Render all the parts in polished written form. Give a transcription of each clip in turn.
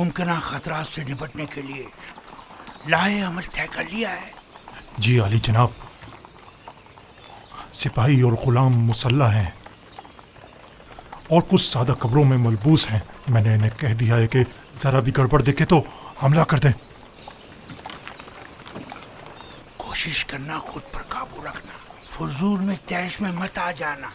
मुमकिन खतरात से निपटने के लिए लाहे अमल तय कर लिया है। जी आली जनाब, सिपाही और गुलाम मुसल्लह हैं और कुछ सादा कब्रों में मलबूस हैं। मैंने इन्हें कह दिया है कि जरा भी गड़बड़ देखे तो हमला कर दें। कोशिश करना खुद पर काबू रखना, फजूल में तैश में मत आ जाना।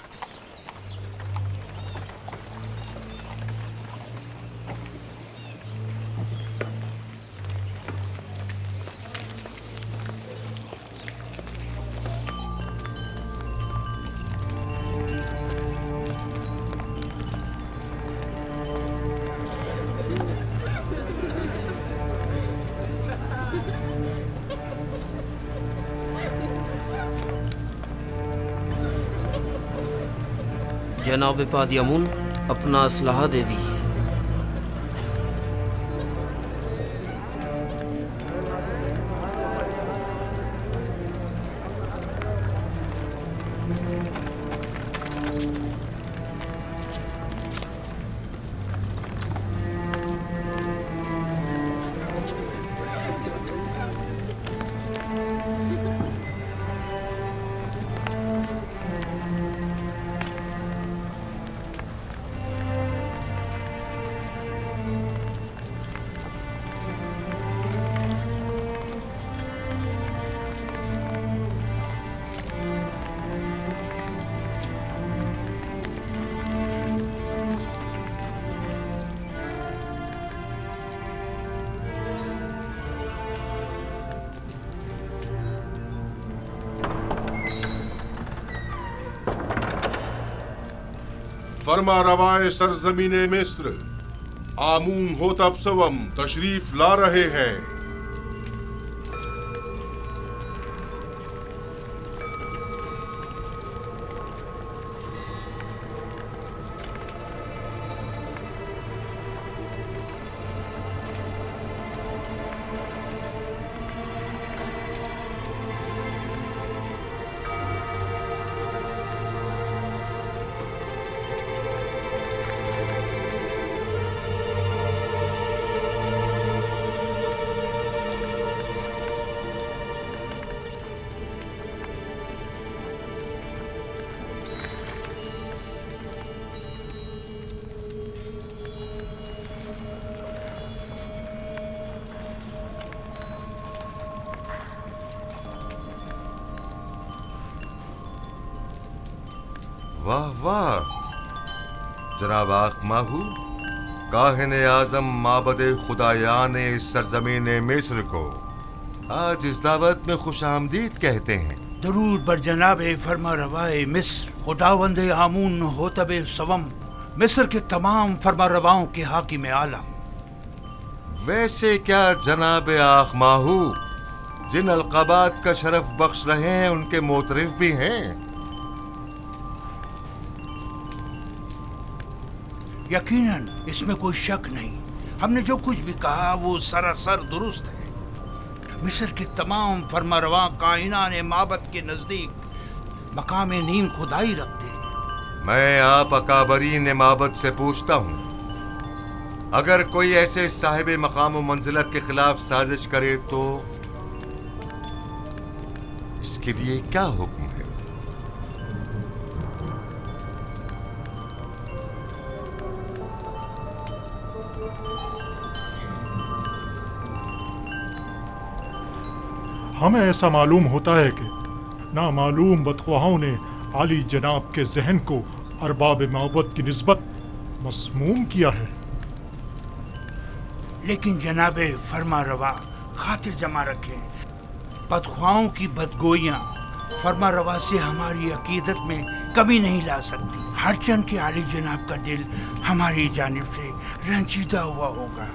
जनाब पादियामुन, अपना असलहा दे दीजिए। फरमा रवाए सरजमीने मिस्र आमून होतब सवम तशरीफ ला रहे हैं। वाह वाह जनाब आखमाहू, काहिने आजम माबदे खुदायान इस सरजमीन मिस्र को आज इस दावत में खुशामदीद कहते हैं। दरूद बर जनाब फरमा रवाए मिस्र खुदावंद आमून होतब सवम, मिस्र के तमाम फरमा रवाओं के हाकिम आला। वैसे क्या जनाब आखमाहू जिन अलकाबात का शरफ बख्श रहे हैं उनके मोतरिफ भी हैं? यकीनन, इसमें कोई शक नहीं। हमने जो कुछ भी कहा वो सरासर दुरुस्त है। मिस्र के तमाम फरमारवा कायनान माबद के नजदीक मकाम नीम खुदाई रखते हैं। मैं आप अकाबरीन माबद से पूछता हूँ, अगर कोई ऐसे साहिब मकाम व मंजिलत के खिलाफ साजिश करे तो इसके लिए क्या हुक्म है? हमें ऐसा मालूम होता है कि नामालूम बदख्वाहों ने आली जनाब के जहन को अरबाब माबद की निस्बत मसमूम किया है। लेकिन जनाब फरमा रवा खातिर जमा रखें, बदख्वाहों की बदगोइयाँ फरमा रवा से हमारी अकीदत में कमी नहीं ला सकती। हर चंद के आली जनाब का दिल हमारी जानिब से रंजीदा हुआ होगा।